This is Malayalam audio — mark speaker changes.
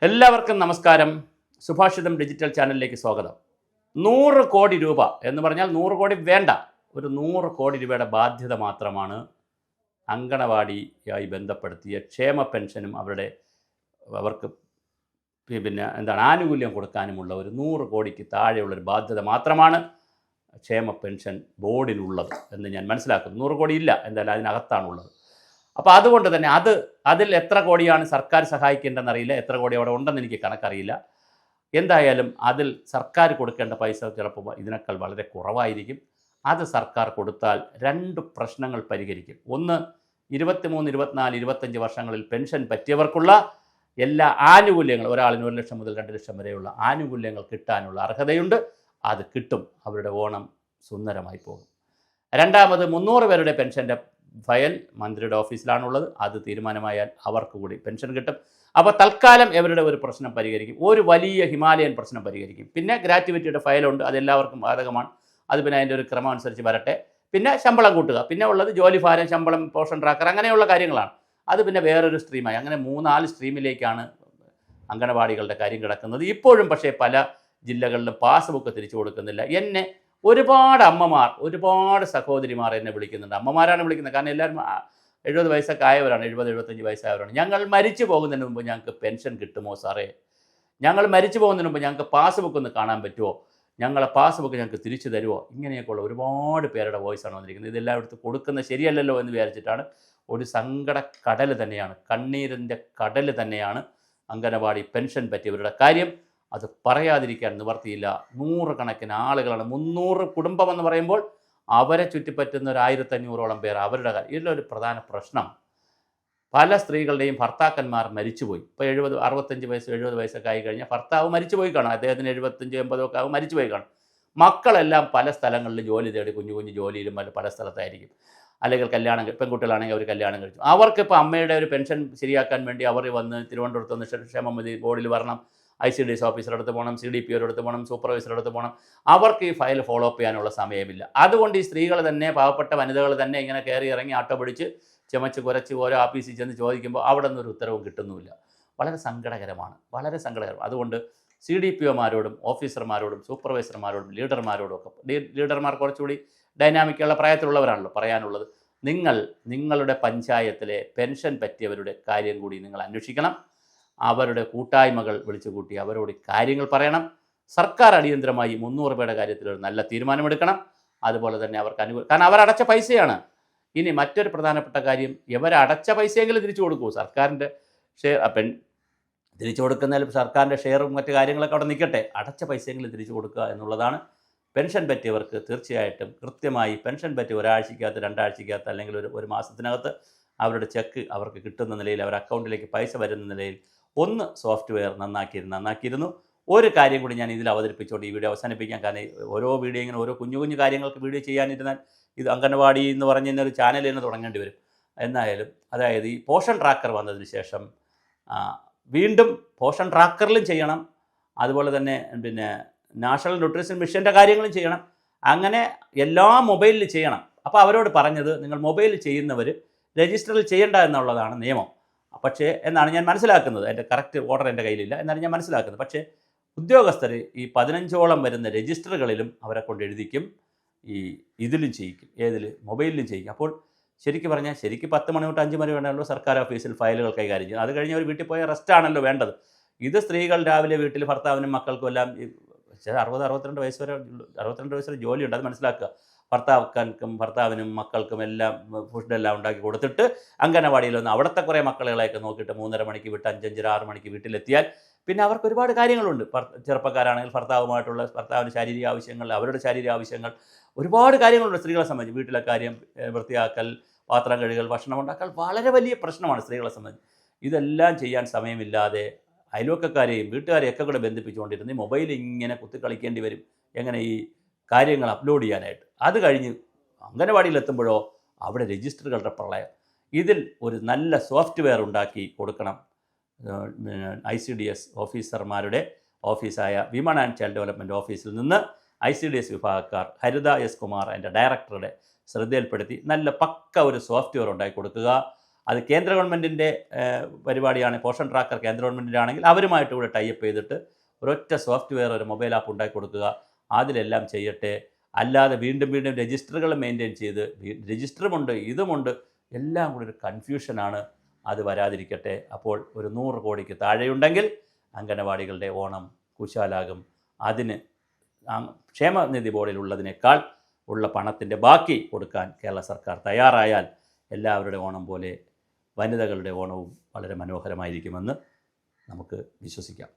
Speaker 1: എല്ലാവർക്കും നമസ്കാരം. സുഭാഷിതം ഡിജിറ്റൽ ചാനലിലേക്ക് സ്വാഗതം. 100 കോടി രൂപ എന്ന് പറഞ്ഞാൽ 100 കോടി വേണ്ട, ഒരു 100 കോടി രൂപയുടെ ബാധ്യത മാത്രമാണ് അങ്കണവാടിയായി ബന്ധപ്പെടുത്തിയ ക്ഷേമ പെൻഷനും അവർക്ക് ആനുകൂല്യം കൊടുക്കാനുമുള്ള ഒരു 100 കോടിക്ക് താഴെയുള്ളൊരു ബാധ്യത മാത്രമാണ് ക്ഷേമ പെൻഷൻ ബോർഡിനുള്ളത് എന്ന് ഞാൻ മനസ്സിലാക്കുന്നു. 100 കോടി ഇല്ല, എന്തായാലും അതിനകത്താണുള്ളത്. അപ്പോൾ അതുകൊണ്ട് തന്നെ അതിൽ എത്ര കോടിയാണ് സർക്കാർ സഹായിക്കേണ്ടതെന്നറിയില്ല, എത്ര കോടി അവിടെ ഉണ്ടെന്ന് എനിക്ക് കണക്കറിയില്ല. എന്തായാലും അതിൽ സർക്കാർ കൊടുക്കേണ്ട പൈസ ചിലപ്പോൾ ഇതിനേക്കാൾ വളരെ കുറവായിരിക്കും. അത് സർക്കാർ കൊടുത്താൽ 2 പ്രശ്നങ്ങൾ പരിഹരിക്കും. ഒന്ന്, 23, 24, 25 വർഷങ്ങളിൽ പെൻഷൻ പറ്റിയവർക്കുള്ള എല്ലാ ആനുകൂല്യങ്ങളും, ഒരാളിന് 1 ലക്ഷം മുതൽ 2 ലക്ഷം വരെയുള്ള ആനുകൂല്യങ്ങൾ കിട്ടാനുള്ള അർഹതയുണ്ട്. അത് കിട്ടും. അവരുടെ ഓണം സുന്ദരമായി പോകും. രണ്ടാമത്, 300 പേരുടെ പെൻഷൻ്റെ ഫയൽ മന്ത്രിയുടെ ഓഫീസിലാണുള്ളത്. അത് തീരുമാനമായാൽ അവർക്ക് കൂടി പെൻഷൻ കിട്ടും. അപ്പോൾ തൽക്കാലം ഇവരുടെ ഒരു പ്രശ്നം പരിഹരിക്കും, ഒരു വലിയ ഹിമാലയൻ പ്രശ്നം പരിഹരിക്കും. പിന്നെ ഗ്രാറ്റുവിറ്റിയുടെ ഫയലുണ്ട്, അതെല്ലാവർക്കും ബാധകമാണ്. അത് പിന്നെ അതിൻ്റെ ഒരു ക്രമം അനുസരിച്ച് വരട്ടെ. പിന്നെ ശമ്പളം കൂട്ടുക, പിന്നെ ഉള്ളത് ജോലിഭാരം, ശമ്പളം, പോഷൻ ട്രാക്കർ, അങ്ങനെയുള്ള കാര്യങ്ങളാണ്. അത് പിന്നെ വേറൊരു സ്ട്രീമായി. അങ്ങനെ 3-4 സ്ട്രീമിലേക്കാണ് അങ്കണവാടികളുടെ കാര്യം കിടക്കുന്നത് ഇപ്പോഴും. പക്ഷേ പല ജില്ലകളിലും പാസ്ബുക്ക് തിരിച്ചു കൊടുക്കുന്നില്ല. എന്നെ ഒരുപാട് അമ്മമാർ, ഒരുപാട് സഹോദരിമാർ എന്നെ വിളിക്കുന്നുണ്ട്. അമ്മമാരാണ് വിളിക്കുന്നത്, കാരണം എല്ലാവരും 70 വയസ്സൊക്കെ ആയവരാണ്, 70-75 വയസ്സായവരാണ്. ഞങ്ങൾ മരിച്ചു പോകുന്നതിന് മുമ്പ് ഞങ്ങൾക്ക് പെൻഷൻ കിട്ടുമോ സാറേ? ഞങ്ങൾ മരിച്ചു പോകുന്നതിന് മുമ്പ് ഞങ്ങൾക്ക് പാസ്ബുക്ക് ഒന്ന് കാണാൻ പറ്റുമോ? ഞങ്ങളെ പാസ്ബുക്ക് ഞങ്ങൾക്ക് തിരിച്ചു തരുമോ? ഇങ്ങനെയൊക്കെയുള്ള ഒരുപാട് പേരുടെ വോയിസാണ് വന്നിരിക്കുന്നത്. ഇതെല്ലാം എടുത്ത് കൊടുക്കുന്നത് ശരിയല്ലല്ലോ എന്ന് വിചാരിച്ചിട്ടാണ്. ഒരു സങ്കട കടൽ തന്നെയാണ്, കണ്ണീരിൻ്റെ കടൽ തന്നെയാണ് അങ്കണവാടി പെൻഷൻ പറ്റിയവരുടെ കാര്യം. അത് പറയാതിരിക്കാൻ നിവർത്തിയില്ല. 100 കണക്കിന് ആളുകളാണ്. 300 കുടുംബം എന്ന് പറയുമ്പോൾ അവരെ ചുറ്റിപ്പറ്റുന്ന ഒരു 1500ഓളം പേർ. അവരുടെ ഇതിലൊരു പ്രധാന പ്രശ്നം, പല സ്ത്രീകളുടെയും ഭർത്താക്കന്മാർ മരിച്ചുപോയി. ഇപ്പോൾ 65 വയസ്സ് 70 വയസ്സൊക്കെ ആയി കഴിഞ്ഞാൽ ഭർത്താവ് മരിച്ചുപോയി കാണും. അദ്ദേഹത്തിന് 75-80 ഒക്കെ ആകും, മരിച്ചുപോയി കാണും. മക്കളെല്ലാം പല സ്ഥലങ്ങളിൽ ജോലി തേടി കുഞ്ഞു കുഞ്ഞു ജോലിയിലും പല സ്ഥലത്തായിരിക്കും. അല്ലെങ്കിൽ പെൺകുട്ടികളാണെങ്കിൽ അവർ കല്യാണം കഴിച്ചു. അവർക്കിപ്പോൾ അമ്മയുടെ ഒരു പെൻഷൻ ശരിയാക്കാൻ വേണ്ടി അവർ വന്ന് തിരുവനന്തപുരത്ത് നിന്ന് ക്ഷേമനിധി ബോർഡിൽ വരണം, ICDS ഓഫീസറുടെ അടുത്ത് പോകണം, CDPOയുടെ അടുത്ത് പോകണം, സൂപ്പർവൈസറുടെ അടുത്ത് പോകണം. അവർക്ക് ഈ ഫയൽ ഫോളോ അപ്പ് ചെയ്യാനുള്ള സമയമില്ല. അതുകൊണ്ട് ഈ സ്ത്രീകൾ തന്നെ, പാവപ്പെട്ട വനിതകൾ തന്നെ ഇങ്ങനെ കയറി ഇറങ്ങി ആട്ടോ പിടിച്ച് ചുമച്ച് കുരച്ച് ഓരോ ഓഫീസിൽ ചെന്ന് ചോദിക്കുമ്പോൾ അവിടെ നിന്നൊരു ഉത്തരവും കിട്ടുന്നുമില്ല. വളരെ സങ്കടകരമാണ്, വളരെ സങ്കടകരം. അതുകൊണ്ട് CDPOമാരോടും ഓഫീസർമാരോടും സൂപ്പർവൈസർമാരോടും ലീഡർമാരോടും ഒക്കെ, ലീഡർമാർ കുറച്ചുകൂടി ഡൈനാമിക്കുള്ള പ്രായത്തിലുള്ളവരാണല്ലോ പറയാനുള്ളത്, നിങ്ങളുടെ പഞ്ചായത്തിലെ പെൻഷൻ പറ്റിയവരുടെ കാര്യം കൂടി നിങ്ങൾ അന്വേഷിക്കണം. അവരുടെ കൂട്ടായ്മകൾ വിളിച്ചു കൂട്ടി അവരോട് കാര്യങ്ങൾ പറയണം. സർക്കാർ അടിയന്തരമായി 300 രൂപയുടെ കാര്യത്തിൽ ഒരു നല്ല തീരുമാനമെടുക്കണം. അതുപോലെ തന്നെ അവർക്ക് കാരണം അവരടച്ച പൈസയാണ്. ഇനി മറ്റൊരു പ്രധാനപ്പെട്ട കാര്യം, ഇവരടച്ച പൈസയെങ്കിലും തിരിച്ചു കൊടുക്കൂ. സർക്കാരിൻ്റെ ഷെയർ തിരിച്ചു കൊടുക്കുന്നതിൽ സർക്കാരിൻ്റെ ഷെയറും മറ്റു കാര്യങ്ങളൊക്കെ അവിടെ നിൽക്കട്ടെ. അടച്ച പൈസയെങ്കിലും തിരിച്ചു കൊടുക്കുക എന്നുള്ളതാണ്. പെൻഷൻ പറ്റിയവർക്ക് തീർച്ചയായിട്ടും കൃത്യമായി പെൻഷൻ പറ്റി ഒരാഴ്ചക്കകത്ത്, 2 ആഴ്ചക്കകത്ത്, അല്ലെങ്കിൽ ഒരു മാസത്തിനകത്ത് അവരുടെ ചെക്ക് അവർക്ക് കിട്ടുന്ന നിലയിൽ, അവരുടെ അക്കൗണ്ടിലേക്ക് പൈസ വരുന്ന നിലയിൽ ഒന്ന് സോഫ്റ്റ്വെയർ നന്നാക്കിയിരുന്നു. ഒരു കാര്യം കൂടി ഞാൻ ഇതിൽ അവതരിപ്പിച്ചുകൊണ്ട് ഈ വീഡിയോ അവസാനിപ്പിക്കാം. കാരണം ഓരോ വീഡിയോ ഇങ്ങനെ ഓരോ കുഞ്ഞു കുഞ്ഞു കാര്യങ്ങൾക്ക് വീഡിയോ ചെയ്യാനിരുന്നാൽ ഇത് അങ്കണവാടി എന്ന് പറഞ്ഞ ഒരു ചാനൽ തന്നെ തുടങ്ങേണ്ടി വരും. എന്നായാലും അതായത് ഈ പോഷൻ ട്രാക്കർ വന്നതിന് ശേഷം വീണ്ടും പോഷൻ ട്രാക്കറിലും ചെയ്യണം, അതുപോലെ തന്നെ പിന്നെ നാഷണൽ ന്യൂട്രീഷൻ മിഷൻ്റെ കാര്യങ്ങളും ചെയ്യണം. അങ്ങനെ എല്ലാം മൊബൈലിൽ ചെയ്യണം. അപ്പോൾ അവരോട് പറഞ്ഞത്, നിങ്ങൾ മൊബൈലിൽ ചെയ്യുന്നവർ രജിസ്റ്ററിൽ ചെയ്യേണ്ട എന്നുള്ളതാണ് നിയമം. പക്ഷേ എന്നാണ് ഞാൻ മനസ്സിലാക്കുന്നത്. എൻ്റെ കറക്റ്റ് ഓർഡർ എൻ്റെ കയ്യിലില്ല, എന്നാണ് ഞാൻ മനസ്സിലാക്കുന്നത്. പക്ഷേ ഉദ്യോഗസ്ഥർ ഈ 15ഓളം വരുന്ന രജിസ്റ്ററുകളിലും അവരെ കൊണ്ട് എഴുതിക്കും, ഇതിലും ചെയ്യിക്കും, മൊബൈലിലും ചെയ്യിക്കും. അപ്പോൾ ശരിക്കും പറഞ്ഞാൽ 10 മണി തൊട്ട് 5 മണി വേണമല്ലോ സർക്കാർ ഓഫീസിൽ ഫയലുകൾ കൈകാര്യം ചെയ്യും. അത് കഴിഞ്ഞ് അവർ വീട്ടിൽ പോയ റെസ്റ്റാണല്ലോ വേണ്ടത്. ഇത് സ്ത്രീകൾ രാവിലെ വീട്ടിൽ ഭർത്താവിനും മക്കൾക്കും എല്ലാം 60-62 വയസ്സ് വരെ ജോലിയുണ്ട്, അത് മനസ്സിലാക്കുക. ഭർത്താവിനും മക്കൾക്കും എല്ലാം ഫുഡെല്ലാം ഉണ്ടാക്കി കൊടുത്തിട്ട് അങ്കണവാടിയിലൊന്ന് അവിടുത്തെ കുറേ മക്കളെയൊക്കെ നോക്കിയിട്ട് 3:30 മണിക്ക് വിട്ട് 5-6 മണിക്ക് വീട്ടിലെത്തിയാൽ പിന്നെ അവർക്ക് ഒരുപാട് കാര്യങ്ങളുണ്ട്. ചെറുപ്പക്കാരാണെങ്കിൽ ഭർത്താവിൻ്റെ ശാരീരിക ആവശ്യങ്ങൾ, അവരുടെ ശാരീരിക ആവശ്യങ്ങൾ, ഒരുപാട് കാര്യങ്ങളുണ്ട് സ്ത്രീകളെ സംബന്ധിച്ച്. വീട്ടിലെ കാര്യം, വൃത്തിയാക്കൽ, പാത്രം കഴുകൽ, ഭക്ഷണം ഉണ്ടാക്കൽ വളരെ വലിയ പ്രശ്നമാണ് സ്ത്രീകളെ സംബന്ധിച്ച്. ഇതെല്ലാം ചെയ്യാൻ സമയമില്ലാതെ അയൽവക്കക്കാരെയും വീട്ടുകാരെയൊക്കെ കൂടെ ബന്ധിപ്പിച്ചുകൊണ്ടിരുന്ന് മൊബൈൽ ഇങ്ങനെ കുത്തിക്കളിക്കേണ്ടി വരും. എങ്ങനെ ഈ കാര്യങ്ങൾ അപ്ലോഡ് ചെയ്യാനായിട്ട്. അത് കഴിഞ്ഞ് അങ്കണവാടിയിലെത്തുമ്പോഴോ അവിടെ രജിസ്റ്ററുകളുടെ പ്രളയം. ഇതിൽ ഒരു നല്ല സോഫ്റ്റ്വെയർ ഉണ്ടാക്കി കൊടുക്കണം. ICDS ഓഫീസർമാരുടെ ഓഫീസായ വിമൺ ആൻഡ് ചൈൽഡ് ഡെവലപ്മെൻറ്റ് ഓഫീസിൽ നിന്ന് ICDS വിഭാഗക്കാർ ഹരിത S. കുമാർ അതിൻ്റെ ഡയറക്ടറുടെ ശ്രദ്ധയിൽപ്പെടുത്തി നല്ല പക്ക ഒരു സോഫ്റ്റ്വെയർ ഉണ്ടാക്കി കൊടുക്കുക. അത് കേന്ദ്ര ഗവൺമെൻറ്റിൻ്റെ പരിപാടിയാണ്. പോഷൻ ട്രാക്കർ കേന്ദ്ര ഗവൺമെൻറ്റിൻ്റെ ആണെങ്കിൽ അവരുമായിട്ട് കൂടെ ടൈപ്പ് ചെയ്തിട്ട് ഒരൊറ്റ സോഫ്റ്റ്വെയർ, ഒരു മൊബൈൽ ആപ്പ് ഉണ്ടാക്കി കൊടുക്കുക, അതിലെല്ലാം ചെയ്യട്ടെ. അല്ലാതെ വീണ്ടും വീണ്ടും രജിസ്റ്ററുകൾ മെയിൻറ്റെയിൻ ചെയ്ത് രജിസ്റ്ററുമുണ്ട് ഇതുമുണ്ട് എല്ലാം കൂടി ഒരു കൺഫ്യൂഷനാണ്. അത് വരാതിരിക്കട്ടെ. അപ്പോൾ ഒരു 100 കോടിക്ക് താഴെയുണ്ടെങ്കിൽ അംഗനവാടികളുടെ ഓണം കുശാലാകും. അതിന് ക്ഷേമനിധി ബോർഡിലുള്ളതിനേക്കാൾ ഉള്ള പണത്തിൻ്റെ ബാക്കി കൊടുക്കാൻ കേരള സർക്കാർ തയ്യാറായാൽ എല്ലാവരുടെ ഓണം പോലെ വനിതകളുടെ ഓണവും വളരെ മനോഹരമായിരിക്കുമെന്ന് നമുക്ക് വിശ്വസിക്കാം.